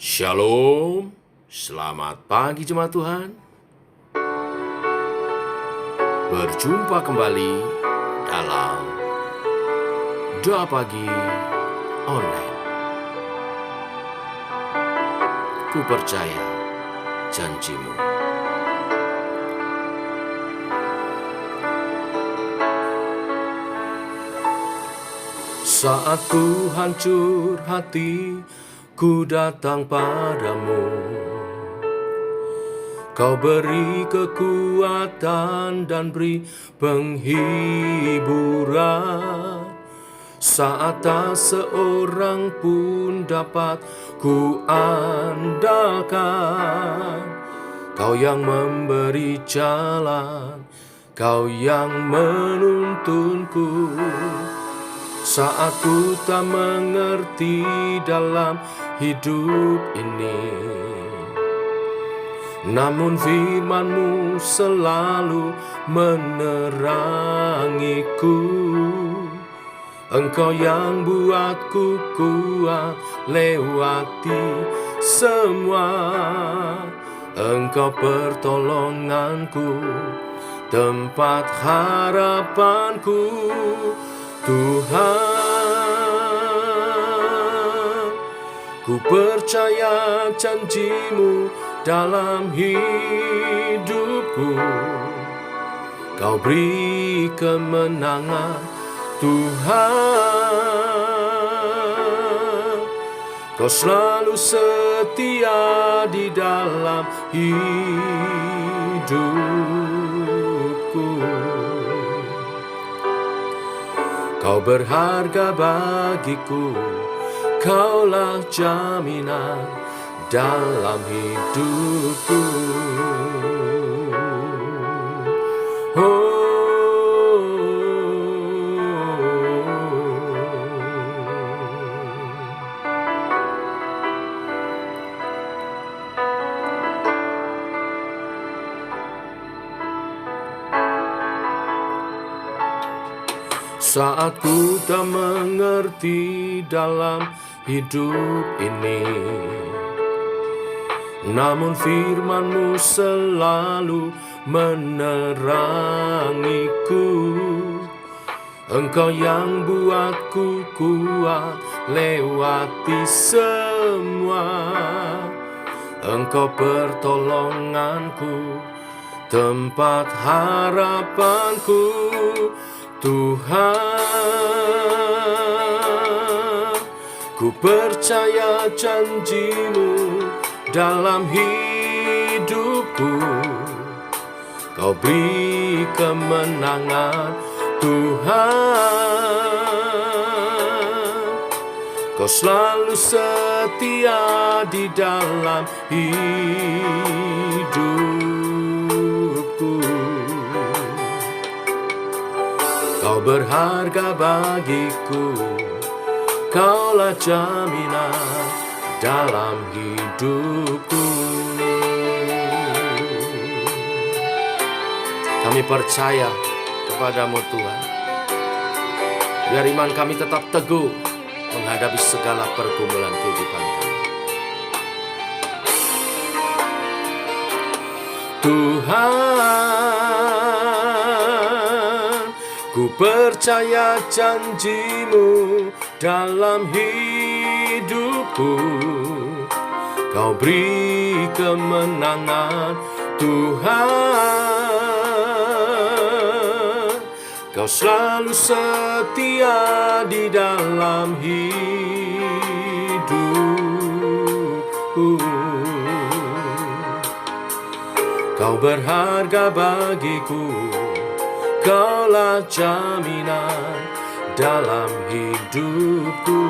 Shalom, selamat pagi jemaat Tuhan. Berjumpa kembali dalam Doa Pagi Online. Ku percaya janjimu. Saat ku hancur hati, ku datang padamu. Kau beri kekuatan dan beri penghiburan. Saat tak seorang pun dapat ku andalkan, Kau yang memberi jalan, Kau yang menuntunku. Saat ku tak mengerti dalam hidup ini, namun firman-Mu selalu menerangiku. Engkau yang buatku kuat lewati semua. Engkau pertolonganku, tempat harapanku. Tuhan, ku percaya janji-Mu dalam hidupku. Kau beri kemenangan, Tuhan. Kau selalu setia di dalam hidupku. Kau berharga bagiku, Kaulah jaminan dalam hidupku. Saat ku tak mengerti dalam hidup ini, namun firman-Mu selalu menerangiku. Engkau yang buatku kuat lewati semua. Engkau pertolonganku, tempat harapanku. Tuhan, ku percaya janji-Mu dalam hidupku. Kau beri kemenangan, Tuhan. Kau selalu setia di dalam hidupku. Kau berharga bagiku, Kaulah jaminan dalam hidupku. Kami percaya kepada-Mu Tuhan. Biar iman kami tetap teguh menghadapi segala pergumulan kehidupan kami. Tuhan, ku percaya janji-Mu dalam hidupku. Kau beri kemenangan, Tuhan. Kau selalu setia di dalam hidupku. Kau berharga bagiku, Kaulah jaminan dalam hidupku.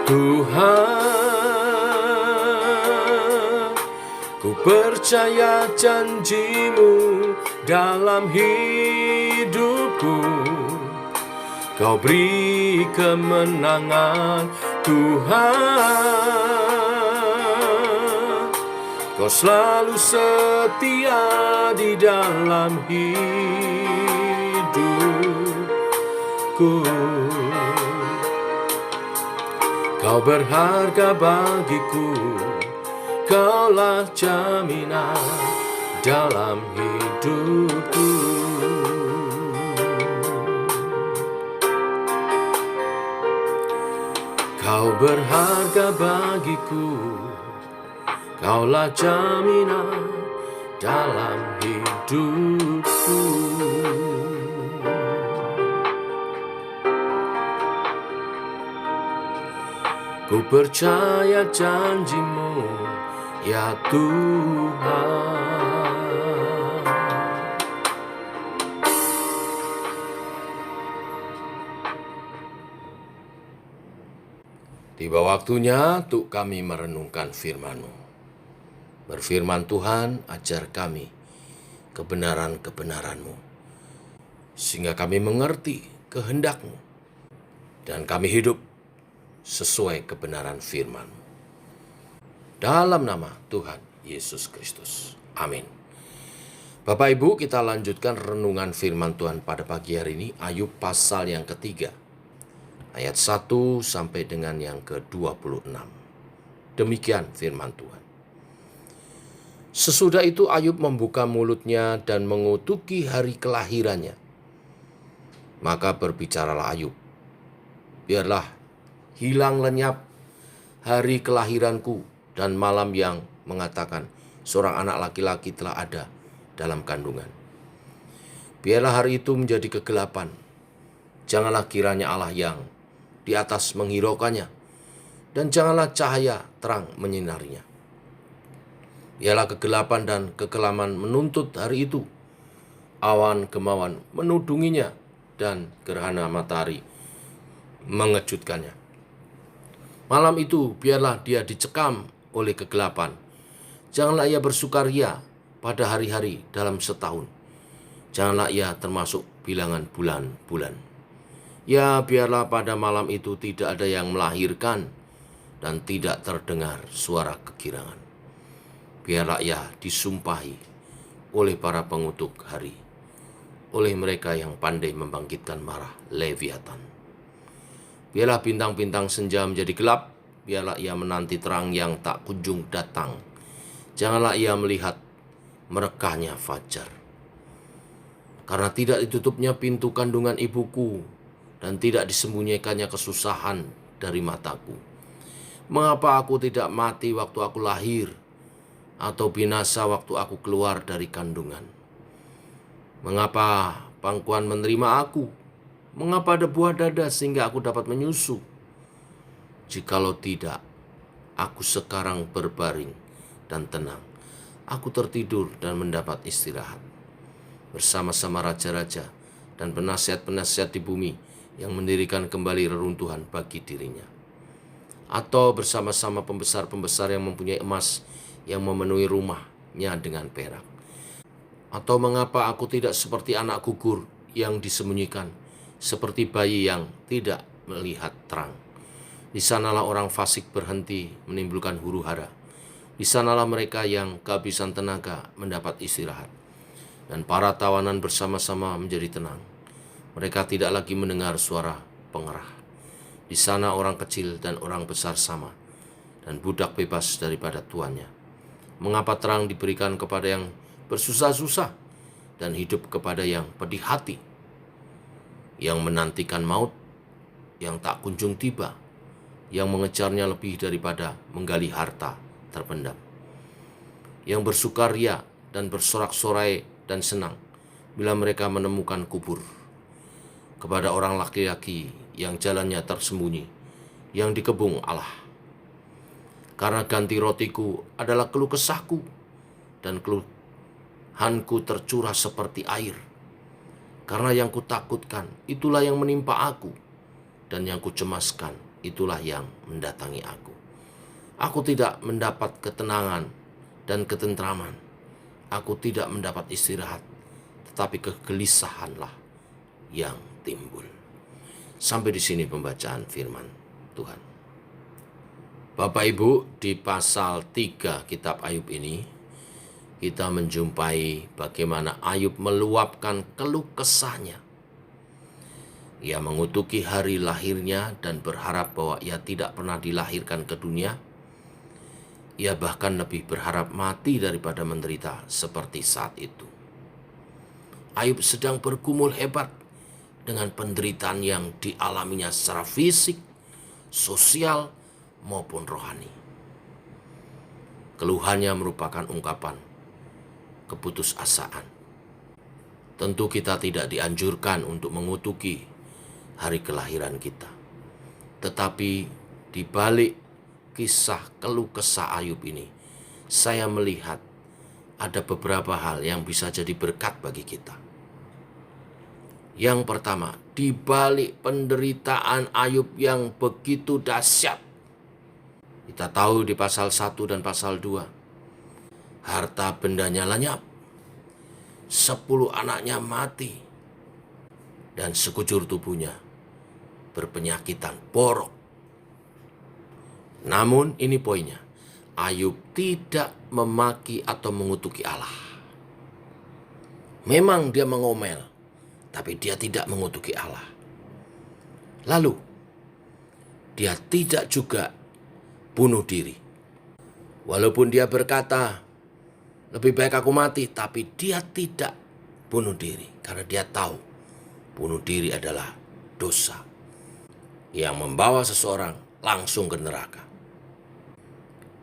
Tuhan, ku percaya janji-Mu dalam hidupku. Kau beri kemenangan, Tuhan. Kau selalu setia di dalam hidupku. hidupku. Kau berharga bagiku, Kaulah jaminan dalam hidupku. Kau berharga bagiku, Kaulah jaminan dalam hidupku. Ku percaya janji-Mu, ya Tuhan. Tiba waktunya untuk kami merenungkan firman-Mu. Berfirman Tuhan, ajar kami kebenaran-kebenaran-Mu, sehingga kami mengerti kehendak-Mu, dan kami hidup sesuai kebenaran firman-Mu. Dalam nama Tuhan Yesus Kristus. Amin. Bapak Ibu, kita lanjutkan renungan firman Tuhan pada pagi hari ini, Ayub pasal yang ketiga, ayat 1 sampai dengan yang ke-26. Demikian firman Tuhan. Sesudah itu Ayub membuka mulutnya dan mengutuki hari kelahirannya. Maka berbicaralah Ayub, biarlah hilang lenyap hari kelahiranku dan malam yang mengatakan seorang anak laki-laki telah ada dalam kandungan. Biarlah hari itu menjadi kegelapan. Janganlah kiranya Allah yang di atas menghiraukannya, dan janganlah cahaya terang menyinarinya. Biarlah kegelapan dan kekelaman menuntut hari itu. Awan kemauan menudunginya, dan gerhana matahari mengejutkannya. Malam itu biarlah dia dicekam oleh kegelapan. Janganlah ia bersukaria pada hari-hari dalam setahun. Janganlah ia termasuk bilangan bulan-bulan. Ya, biarlah pada malam itu tidak ada yang melahirkan dan tidak terdengar suara kegirangan. Biarlah ia disumpahi oleh para pengutuk hari, oleh mereka yang pandai membangkitkan marah Leviathan. Biarlah bintang-bintang senja menjadi gelap, biarlah ia menanti terang yang tak kunjung datang. Janganlah ia melihat merekahnya fajar. Karena tidak ditutupnya pintu kandungan ibuku, dan tidak disembunyikannya kesusahan dari mataku. Mengapa aku tidak mati waktu aku lahir, atau binasa waktu aku keluar dari kandungan? Mengapa pangkuan menerima aku? Mengapa ada buah dada sehingga aku dapat menyusu? Jikalau tidak, aku sekarang berbaring dan tenang. Aku tertidur dan mendapat istirahat bersama-sama raja-raja dan penasihat-penasihat di bumi yang mendirikan kembali reruntuhan bagi dirinya. Atau bersama-sama pembesar-pembesar yang mempunyai emas yang memenuhi rumahnya dengan perak. Atau mengapa aku tidak seperti anak gugur yang disembunyikan, seperti bayi yang tidak melihat terang. Di sanalah orang fasik berhenti menimbulkan huru-hara. Di sanalah mereka yang kehabisan tenaga mendapat istirahat. Dan para tawanan bersama-sama menjadi tenang. Mereka tidak lagi mendengar suara pengerah. Di sana orang kecil dan orang besar sama, dan budak bebas daripada tuannya. Mengapa terang diberikan kepada yang bersusah-susah, dan hidup kepada yang pedih hati, yang menantikan maut, yang tak kunjung tiba, yang mengejarnya lebih daripada menggali harta terpendam, yang bersukaria dan bersorak-sorai dan senang bila mereka menemukan kubur, kepada orang laki-laki yang jalannya tersembunyi, yang dikebung Allah. Karena ganti rotiku adalah keluh kesahku, dan keluhanku tercurah seperti air. Karena yang kutakutkan, itulah yang menimpa aku, dan yang kucemaskan, itulah yang mendatangi aku. Aku tidak mendapat ketenangan dan ketentraman. Aku tidak mendapat istirahat, tetapi kegelisahanlah yang timbul. Sampai di sini pembacaan firman Tuhan. Bapak Ibu, di pasal 3 kitab Ayub ini, kita menjumpai bagaimana Ayub meluapkan keluh kesahnya. Ia mengutuki hari lahirnya dan berharap bahwa ia tidak pernah dilahirkan ke dunia. Ia bahkan lebih berharap mati daripada menderita seperti saat itu. Ayub sedang bergumul hebat dengan penderitaan yang dialaminya secara fisik, sosial, maupun rohani. Keluhannya merupakan ungkapan keputusasaan. Tentu kita tidak dianjurkan untuk mengutuki hari kelahiran kita. Tetapi di balik kisah keluh kesah Ayub ini, saya melihat ada beberapa hal yang bisa jadi berkat bagi kita. Yang pertama, di balik penderitaan Ayub yang begitu dahsyat, kita tahu di pasal 1 dan pasal 2, harta bendanya lenyap, 10 anaknya mati, dan sekujur tubuhnya berpenyakitan borok. Namun ini poinnya, Ayub tidak memaki atau mengutuki Allah. Memang dia mengomel, tapi dia tidak mengutuki Allah. Lalu, dia tidak juga bunuh diri. Walaupun dia berkata, lebih baik aku mati, tapi dia tidak bunuh diri. Karena dia tahu bunuh diri adalah dosa yang membawa seseorang langsung ke neraka.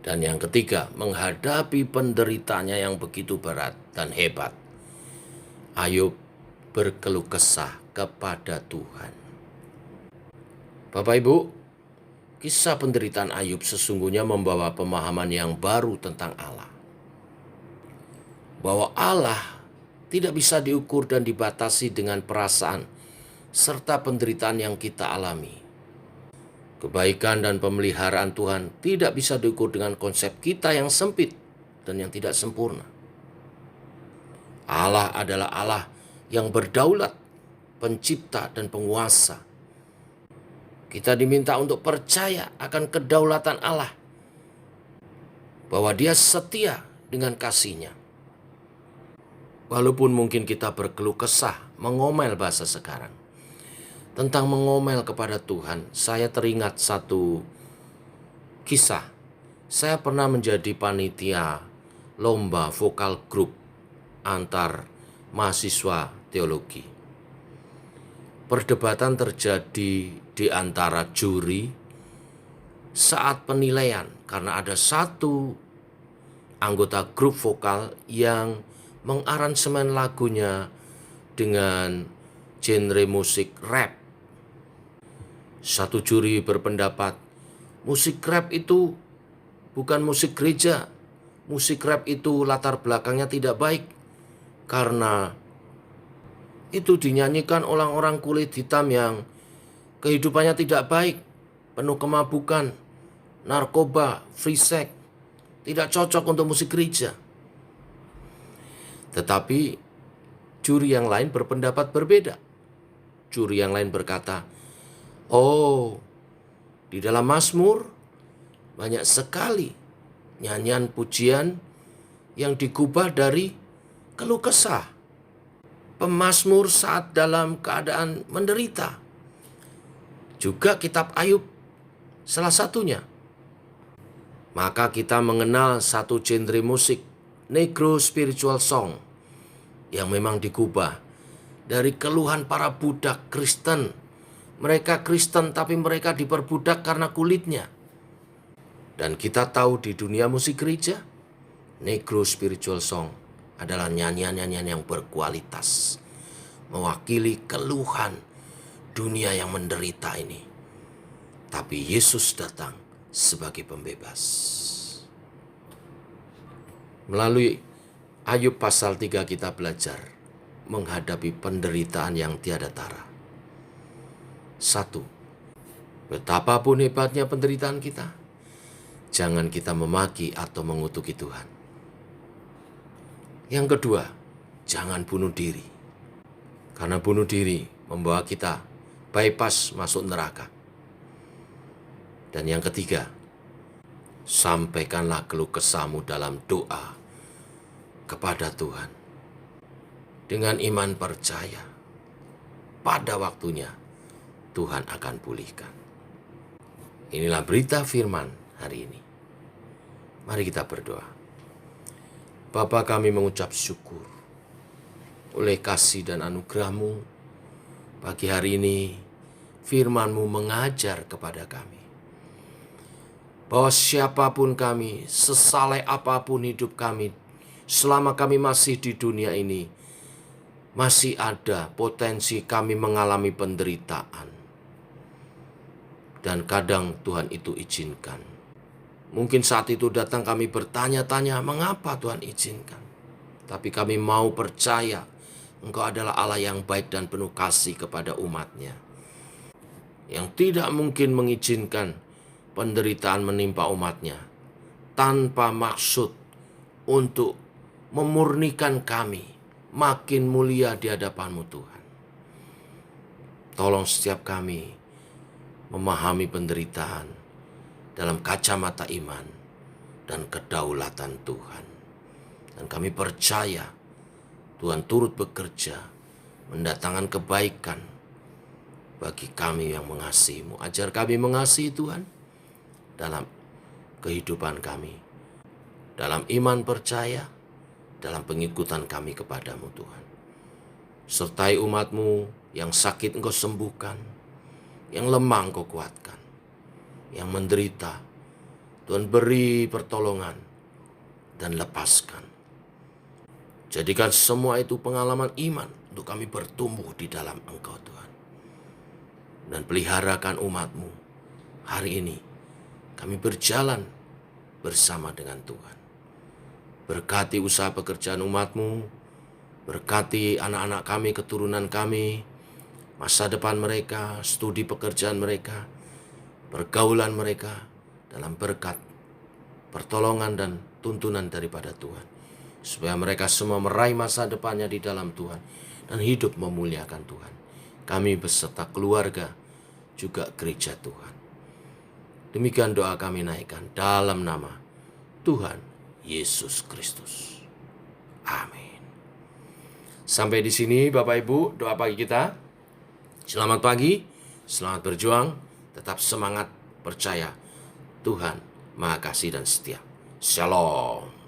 Dan yang ketiga, menghadapi penderitaannya yang begitu berat dan hebat, Ayub berkeluh kesah kepada Tuhan. Bapak Ibu, kisah penderitaan Ayub sesungguhnya membawa pemahaman yang baru tentang Allah. Bahwa Allah tidak bisa diukur dan dibatasi dengan perasaan serta penderitaan yang kita alami. Kebaikan dan pemeliharaan Tuhan tidak bisa diukur dengan konsep kita yang sempit dan yang tidak sempurna. Allah adalah Allah yang berdaulat, pencipta dan penguasa. Kita diminta untuk percaya akan kedaulatan Allah, bahwa Dia setia dengan kasih-Nya. Walaupun mungkin kita berkeluh kesah, mengomel bahasa sekarang. Tentang mengomel kepada Tuhan, saya teringat satu kisah. Saya pernah menjadi panitia lomba vokal grup antar mahasiswa teologi. Perdebatan terjadi di antara juri saat penilaian karena ada satu anggota grup vokal yang mengaransemen lagunya dengan genre musik rap. Satu juri berpendapat, musik rap itu bukan musik gereja. Musik rap itu latar belakangnya tidak baik, karena itu dinyanyikan orang-orang kulit hitam yang kehidupannya tidak baik, penuh kemabukan, narkoba, free sex, tidak cocok untuk musik gereja. Tetapi juri yang lain berpendapat berbeda. Juri yang lain berkata, oh, di dalam Mazmur banyak sekali nyanyian pujian yang digubah dari keluh kesah. Pemazmur saat dalam keadaan menderita. Juga kitab Ayub salah satunya. Maka kita mengenal satu genre musik, Negro Spiritual Song, yang memang digubah dari keluhan para budak Kristen. Mereka Kristen tapi mereka diperbudak karena kulitnya. Dan kita tahu di dunia musik gereja, Negro Spiritual Song adalah nyanyian-nyanyian yang berkualitas, mewakili keluhan dunia yang menderita ini. Tapi Yesus datang sebagai pembebas. Melalui Ayub pasal 3 kita belajar menghadapi penderitaan yang tiada tara. 1. Betapapun hebatnya penderitaan kita, jangan kita memaki atau mengutuki Tuhan. Yang kedua, jangan bunuh diri. Karena bunuh diri membawa kita bypass masuk neraka. Dan yang ketiga, sampaikanlah keluh kesahmu dalam doa kepada Tuhan. Dengan iman percaya, pada waktunya Tuhan akan pulihkan. Inilah berita firman hari ini. Mari kita berdoa. Bapa, kami mengucap syukur oleh kasih dan anugerah-Mu. Pagi hari ini firman-Mu mengajar kepada kami bahwa siapapun kami, sesaleh apapun hidup kami, selama kami masih di dunia ini, masih ada potensi kami mengalami penderitaan. Dan kadang Tuhan itu izinkan. Mungkin saat itu datang kami bertanya-tanya, mengapa Tuhan izinkan? Tapi kami mau percaya Engkau adalah Allah yang baik dan penuh kasih kepada umat-Nya, yang tidak mungkin mengizinkan penderitaan menimpa umat-Nya tanpa maksud untuk memurnikan kami makin mulia di hadapan-Mu Tuhan. Tolong setiap kami memahami penderitaan dalam kacamata iman dan kedaulatan Tuhan. Dan kami percaya Tuhan turut bekerja mendatangkan kebaikan bagi kami yang mengasihi-Mu. Ajar kami mengasihi Tuhan dalam kehidupan kami, dalam iman percaya, dalam pengikutan kami kepadamu Tuhan. Sertai umat-Mu yang sakit Engkau sembuhkan, yang lemah Engkau kuatkan, yang menderita Tuhan beri pertolongan dan lepaskan. Jadikan semua itu pengalaman iman untuk kami bertumbuh di dalam Engkau Tuhan. Dan peliharakan umat-Mu hari ini. Kami berjalan bersama dengan Tuhan. Berkati usaha pekerjaan umat-Mu, berkati anak-anak kami, keturunan kami, masa depan mereka, studi pekerjaan mereka, pergaulan mereka dalam berkat, pertolongan dan tuntunan daripada Tuhan. Supaya mereka semua meraih masa depannya di dalam Tuhan dan hidup memuliakan Tuhan. Kami beserta keluarga, juga gereja Tuhan. Demikian doa kami naikkan dalam nama Tuhan Yesus Kristus. Amin. Sampai di sini Bapak Ibu doa pagi kita. Selamat pagi, selamat berjuang, tetap semangat, percaya Tuhan Maha Kasih dan setia. Shalom.